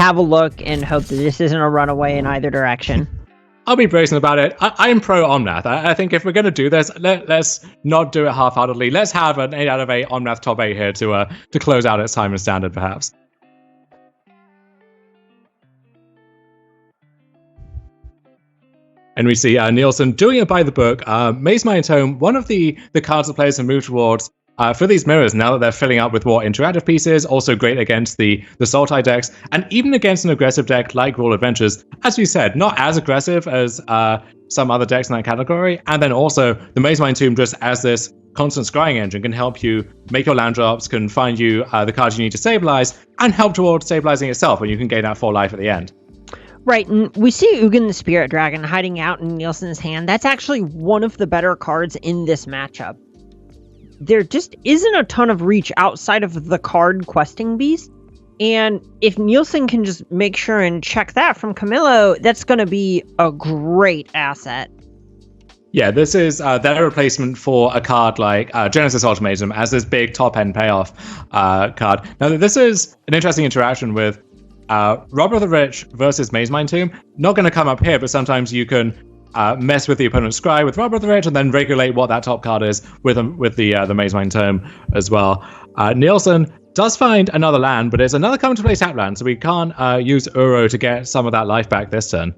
have a look and hope that this isn't a runaway in either direction. I'll be brazen about it. I'm pro Omnath. I think if we're going to do this, let's not do it half-heartedly. Let's have an 8 out of 8 Omnath top 8 here to close out its time and standard, perhaps. And we see Nielsen doing it by the book. Maze Mind Tome, one of the cards that players have moved towards for these mirrors, now that they're filling up with more interactive pieces, also great against the Sultai decks, and even against an aggressive deck like Gruul Adventures. As we said, not as aggressive as some other decks in that category. And then also, the Maze Mind Tomb, just as this constant scrying engine, can help you make your land drops, can find you the cards you need to stabilize, and help towards stabilizing itself when you can gain that 4 life at the end. Right, and we see Ugin the Spirit Dragon hiding out in Nielsen's hand. That's actually one of the better cards in this matchup. There just isn't a ton of reach outside of the card Questing Beast, and if Nielsen can just make sure and check that from Camillo, that's going to be a great asset. Yeah, this is their replacement for a card like Genesis Ultimatum as this big top-end payoff card. Now, this is an interesting interaction with Robber of the Rich versus Maze Mind Tomb. Not going to come up here, but sometimes you can mess with the opponent's scry with Robber of the Rich and then regulate what that top card is with the Maze Mind Tome as well. Nielsen does find another land, but it's another come to play tap land, so we can't use Uro to get some of that life back this turn.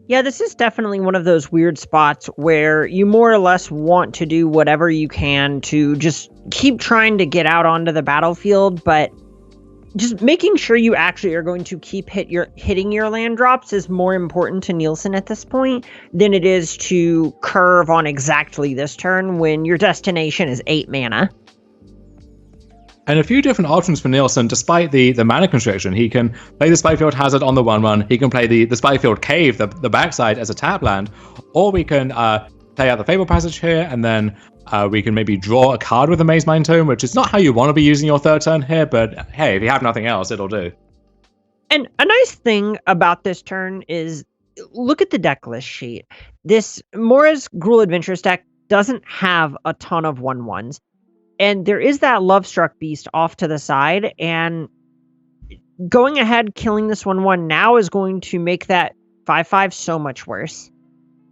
Yeah, this is definitely one of those weird spots where you more or less want to do whatever you can to just keep trying to get out onto the battlefield, but just making sure you actually are going to keep hitting your land drops is more important to Nielsen at this point than it is to curve on exactly this turn when your destination is 8 mana. And a few different options for Nielsen, despite the mana constriction. He can play the Spikefield Hazard on the 1/1. He can play the Spikefield Cave, the backside, as a tap land. Or we can play out the Fable Passage here, and then we can maybe draw a card with the Maze Mind Tome, which is not how you want to be using your third turn here, but hey, if you have nothing else, it'll do. And a nice thing about this turn is, look at the deck list sheet. This Mora's Gruul Adventures deck doesn't have a ton of 1/1s. And there is that Lovestruck Beast off to the side, and going ahead, killing this 1/1 now is going to make that 5/5 so much worse.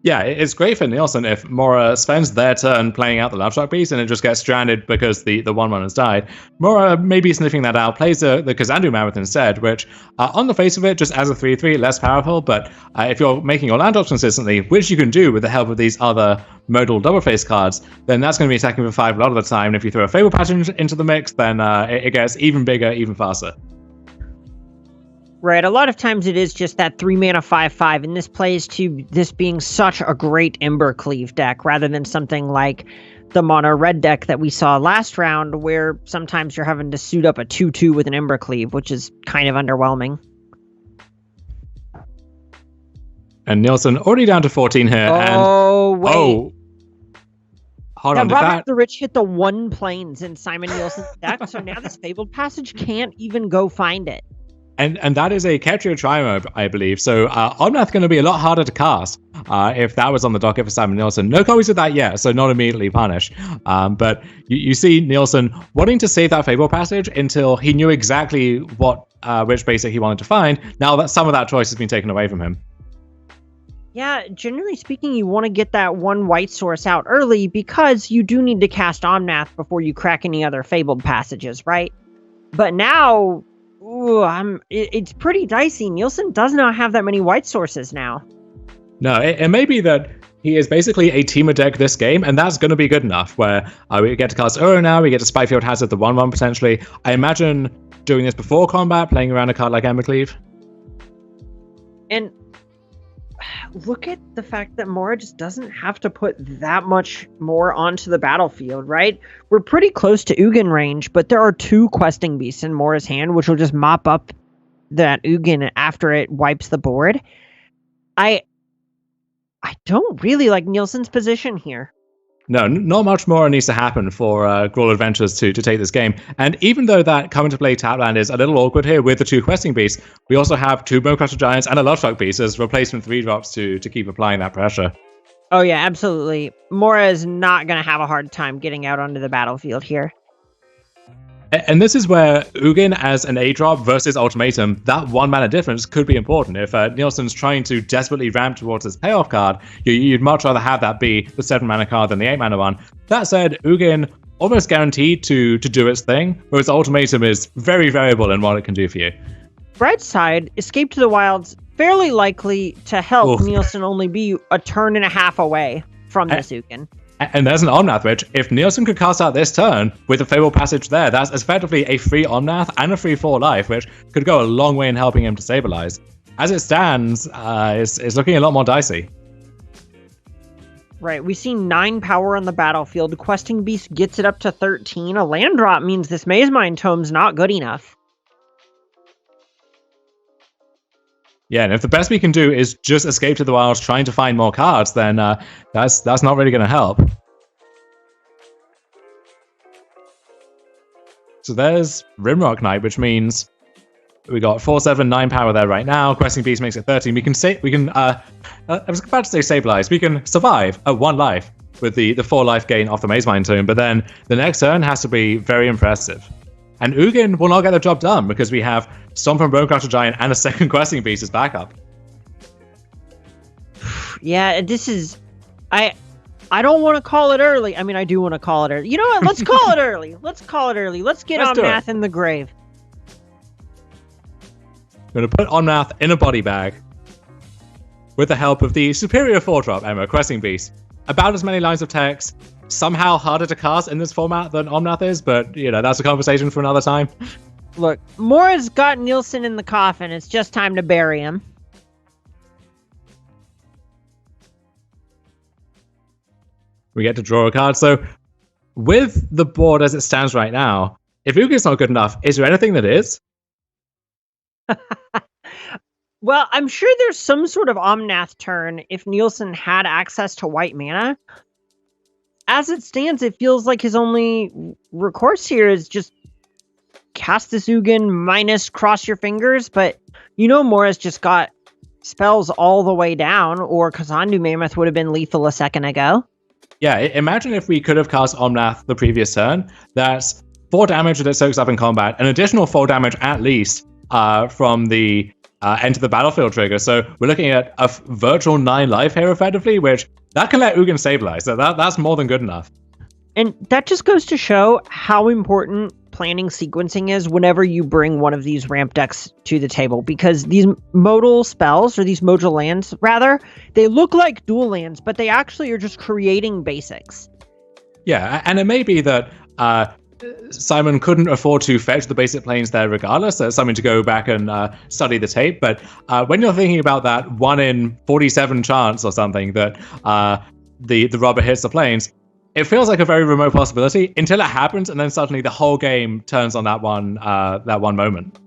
Yeah, it's great for Nielsen if Mora spends their turn playing out the Lovestruck Beast and it just gets stranded because the 1/1 has died. Mora maybe sniffing that out, plays the Kazandu Mammoth instead, which on the face of it, just as a 3/3, less powerful, but if you're making your land drops consistently, which you can do with the help of these other modal double face cards, then that's going to be attacking for 5 a lot of the time. And if you throw a Fable Pattern into the mix, then it gets even bigger, even faster. Right, a lot of times it is just that 3 mana 5/5, and this plays to this being such a great Embercleave deck rather than something like the mono red deck that we saw last round, where sometimes you're having to suit up a 2/2 with an Embercleave, which is kind of underwhelming. And Nielsen already down to 14 here. Wait. Oh, hold on. Robert the Rich hit the 1 planes in Simon Nielsen's deck, so now this Fabled Passage can't even go find it. And that is a Ketrio Trimo, I believe. So Omnath going to be a lot harder to cast if that was on the docket for Simon Nielsen. No copies of that yet, so not immediately punished. But you see Nielsen wanting to save that Fable Passage until he knew exactly which basic he wanted to find. Now that some of that choice has been taken away from him. Yeah, generally speaking, you want to get that 1 white source out early because you do need to cast Omnath before you crack any other Fabled Passages, right? But now, it's pretty dicey. Nielsen does not have that many white sources now. No, it may be that he is basically a teamer deck this game, and that's going to be good enough, where we get to cast Uro now, we get to Spikefield Hazard the 1/1 potentially. I imagine doing this before combat, playing around a card like Embercleave. And look at the fact that Mora just doesn't have to put that much more onto the battlefield, right? We're pretty close to Ugin range, but there are 2 Questing Beasts in Mora's hand, which will just mop up that Ugin after it wipes the board. I don't really like Nielsen's position here. No, not much more needs to happen for Gruul Adventures to take this game. And even though that coming to play Tapland is a little awkward here with the 2 Questing Beasts, we also have 2 Bonecrusher Giants and a Lovestruck Beast as replacement 3-drops to keep applying that pressure. Oh yeah, absolutely. Mora is not going to have a hard time getting out onto the battlefield here. And this is where Ugin as an A-drop versus Ultimatum, that 1 mana difference could be important. If Nielsen's trying to desperately ramp towards his payoff card, you'd much rather have that be the 7 mana card than the 8 mana one. That said, Ugin almost guaranteed to do its thing, whereas Ultimatum is very variable in what it can do for you. Bright side, Escape to the Wild's fairly likely to help Nielsen only be a turn and a half away from this Ugin. And there's an Omnath, which, if Nielsen could cast out this turn with a Fabled Passage there, that's effectively a free Omnath and a free 4 life, which could go a long way in helping him to stabilize. As it stands, it's looking a lot more dicey. Right, we see 9 power on the battlefield. Questing Beast gets it up to 13. A land drop means this Mazemind Tome's not good enough. Yeah, and if the best we can do is just Escape to the Wilds trying to find more cards, then that's not really going to help. So there's Rimrock Knight, which means we got 4/7, 9 power there right now. Questing Beast makes it 13. I was about to say stabilize. We can survive at 1 life with the 4 life gain off the Mazemind Tomb, but then the next turn has to be very impressive. And Ugin will not get the job done because we have Stomp and Bonecrusher Giant and a second Questing Beast as backup. Yeah, this is... I don't want to call it early. I mean, I do want to call it early. You know what? Let's call it early. Let's call it early. Let's get Omnath in the grave. I'm going to put Omnath in a body bag with the help of the superior 4-drop Emma, Questing Beast. About as many lines of text, somehow harder to cast in this format than Omnath is, but, that's a conversation for another time. Look, Mora's got Nielsen in the coffin. It's just time to bury him. We get to draw a card. So, with the board as it stands right now, if Ugin's not good enough, is there anything that is? Well, I'm sure there's some sort of Omnath turn if Nielsen had access to white mana. As it stands, it feels like his only recourse here is just cast this Ugin minus cross your fingers, but Mora's just got spells all the way down, or Kazandu Mammoth would have been lethal a second ago. Yeah, imagine if we could have cast Omnath the previous turn. That's 4 damage that it soaks up in combat, an additional 4 damage at least from the enter the battlefield trigger. So we're looking at a virtual 9 life here effectively, which that can let Ugin stabilize. So that's more than good enough. And that just goes to show how important planning sequencing is whenever you bring one of these ramp decks to the table, because these modal spells, or these modal lands rather, they look like dual lands, but they actually are just creating basics. Yeah, and it may be that Simon couldn't afford to fetch the basic planes there regardless. There's something to go back and study the tape. But when you're thinking about that 1 in 47 chance or something that the rubber hits the planes, it feels like a very remote possibility until it happens, and then suddenly the whole game turns on that one moment.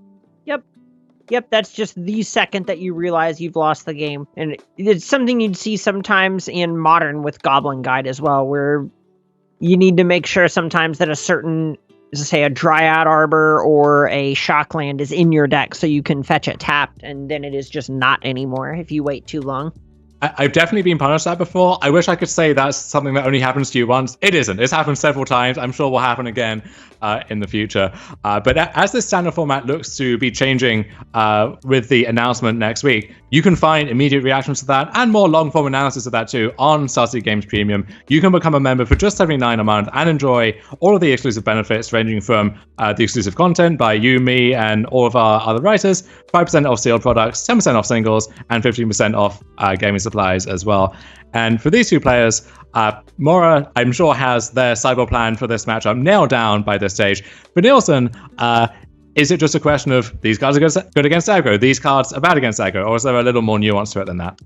Yep, that's just the second that you realize you've lost the game. And it's something you'd see sometimes in Modern with Goblin Guide as well, where you need to make sure sometimes that a certain, say, a Dryad Arbor or a Shockland is in your deck so you can fetch it tapped, and then it is just not anymore if you wait too long. I've definitely been punished that before. I wish I could say that's something that only happens to you once. It isn't. It's happened several times. I'm sure will happen again in the future. But as this standard format looks to be changing with the announcement next week, you can find immediate reactions to that and more long-form analysis of that too on Starcity Games Premium. You can become a member for just $79 a month and enjoy all of the exclusive benefits, ranging from the exclusive content by you, me, and all of our other writers, 5% off sealed products, 10% off singles, and 15% off gaming supplies as well. And for these two players, Mora, I'm sure, has their cyber plan for this matchup nailed down by this stage. For Nielsen, is it just a question of these cards are good against aggro, these cards are bad against aggro, or is there a little more nuance to it than that?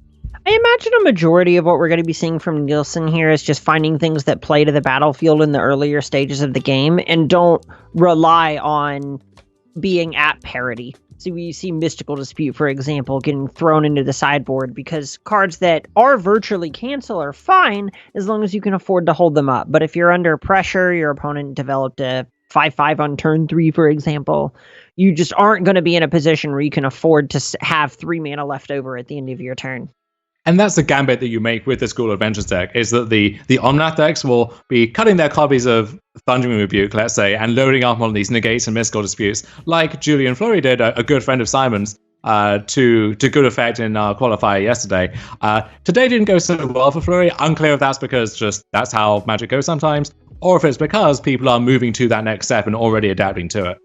I imagine a majority of what we're going to be seeing from Nielsen here is just finding things that play to the battlefield in the earlier stages of the game and don't rely on being at parity. So we see Mystical Dispute, for example, getting thrown into the sideboard because cards that are virtually cancel are fine as long as you can afford to hold them up. But if you're under pressure, your opponent developed a 5/5 on turn 3, for example, you just aren't going to be in a position where you can afford to have 3 mana left over at the end of your turn. And that's the gambit that you make with the School of Adventures deck, is that the Omnath decks will be cutting their copies of Thundering Rebuke, let's say, and loading up on these negates and mystical disputes, like Julian Fleury did, a good friend of Simon's, to good effect in our qualifier yesterday. Today didn't go so well for Fleury. Unclear if that's because just that's how Magic goes sometimes, or if it's because people are moving to that next step and already adapting to it.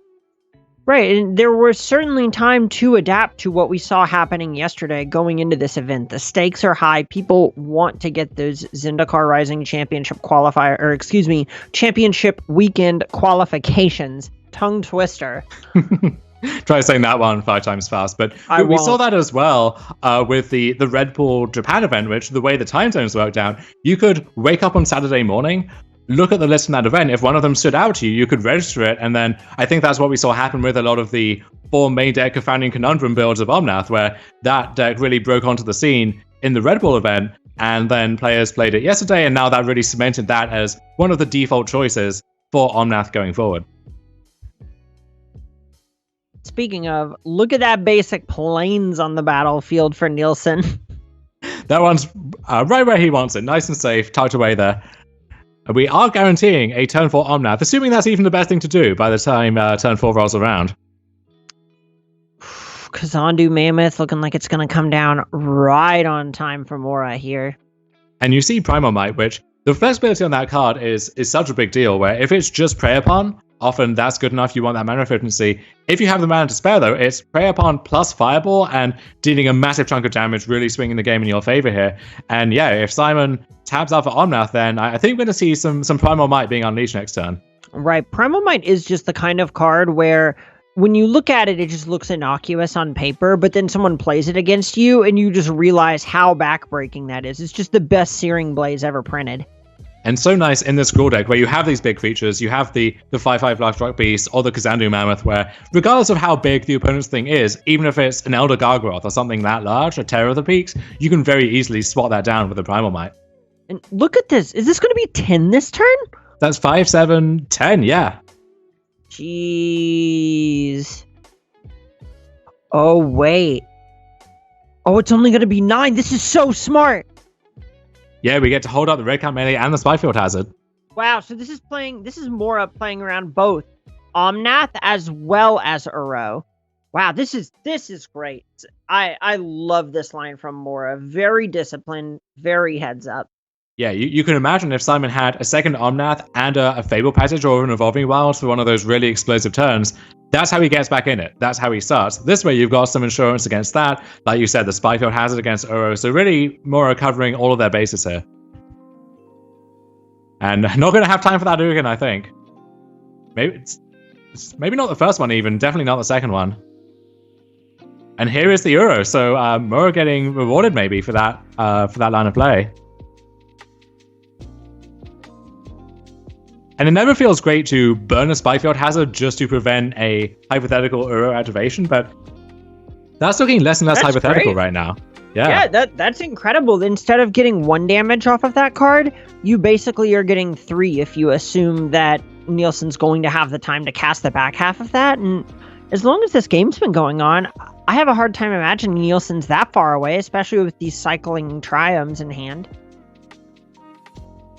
Right, and there was certainly time to adapt to what we saw happening yesterday going into this event. The stakes are high. People want to get those Zendikar Rising Championship Championship weekend qualifications. Tongue twister. Try saying that one 5 times fast. But we saw that as well with the Red Bull Japan event, which the way the time zones worked out, you could wake up on Saturday morning, look at the list from that event. If one of them stood out to you, you could register it. And then I think that's what we saw happen with a lot of the 4 main deck Confounding Conundrum builds of Omnath, where that deck really broke onto the scene in the Red Bull event. And then players played it yesterday. And now that really cemented that as one of the default choices for Omnath going forward. Speaking of, look at that basic planes on the battlefield for Nielsen. That one's right where he wants it. Nice and safe, tucked away there. We are guaranteeing a turn 4 Omnath, assuming that's even the best thing to do by the time turn 4 rolls around. Kazandu Mammoth looking like it's going to come down right on time for Mora here. And you see Primal Might, which the flexibility on that card is such a big deal, where if it's just Prey Upon, often that's good enough. You want that mana efficiency. If you have the mana to spare, though, it's Prey Upon plus Fireball and dealing a massive chunk of damage, really swinging the game in your favor here. And yeah, if Simon taps out for Omnath, then I think we're going to see some Primal Might being unleashed next turn. Right. Primal Might is just the kind of card where when you look at it, it just looks innocuous on paper, but then someone plays it against you and you just realize how backbreaking that is. It's just the best Searing Blaze ever printed. And so nice in this Gruul deck where you have these big creatures, you have the 5/5 Lifelock Beast or the Kazandu Mammoth, where regardless of how big the opponent's thing is, even if it's an Elder Gargoth or something that large, a Terror of the Peaks, you can very easily swat that down with a Primal Might. And look at this. Is this going to be 10 this turn? That's 5, 7, 10, yeah. Jeez. Oh, wait. Oh, it's only going to be 9. This is so smart. Yeah, we get to hold up the Red Cap Melee and the Spyfield Hazard. Wow, so this is Mora playing around both Omnath as well as Uro. Wow, this is great. I love this line from Mora. Very disciplined, very heads up. Yeah, you can imagine if Simon had a second Omnath and a Fable Passage or an Evolving Wilds for one of those really explosive turns. That's how he gets back in it. That's how he starts. This way, you've got some insurance against that. Like you said, the Spyfield Hazard against Uro. So really, Mora covering all of their bases here. And not going to have time for that Ugin, I think. Maybe not the first one even. Definitely not the second one. And here is the Uro. So Mora getting rewarded maybe for that line of play. And it never feels great to burn a Spyfield Hazard just to prevent a hypothetical Uro activation, but that's looking less and less hypothetical right now. Yeah, that's incredible. Instead of getting 1 damage off of that card, you basically are getting 3 if you assume that Nielsen's going to have the time to cast the back half of that. And as long as this game's been going on, I have a hard time imagining Nielsen's that far away, especially with these cycling triumphs in hand.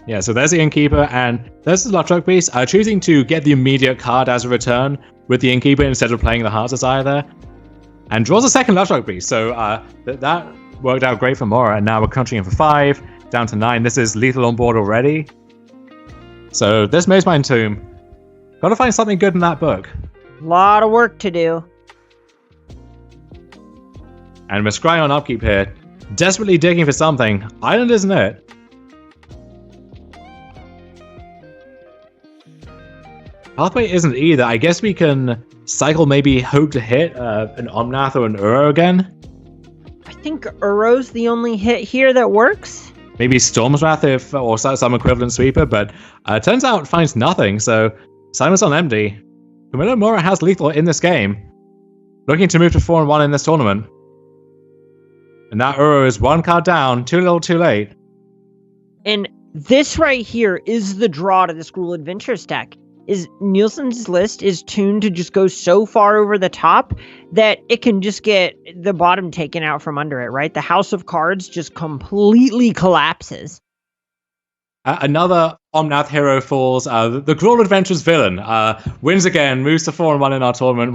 Yeah, so there's the Innkeeper, and there's the Lovestruck Beast, choosing to get the immediate card as a return with the Innkeeper instead of playing the Heart's Desire there. And draws a second Lovestruck Beast, so that worked out great for Mora, and now we're crunching in for 5, down to 9. This is lethal on board already. So this Mazemind Tomb, gotta find something good in that book. A lot of work to do. And we're scrying on upkeep here, desperately digging for something. Island isn't it? Pathway isn't either. I guess we can cycle, maybe hope to hit an Omnath or an Uro again. I think Uro's the only hit here that works. Maybe Storm's Wrath or some equivalent sweeper, but turns out finds nothing, so Simon's on empty. Camilla Mora has lethal in this game. Looking to move to 4-1 in this tournament. And that Uro is 1 card down, too little too late. And this right here is the draw to this Gruul Adventures deck. Is Nielsen's list is tuned to just go so far over the top that it can just get the bottom taken out from under it, right? The House of Cards just completely collapses. Another Omnath hero falls. The Cruel Adventures villain wins again, moves to 4-1 in our tournament.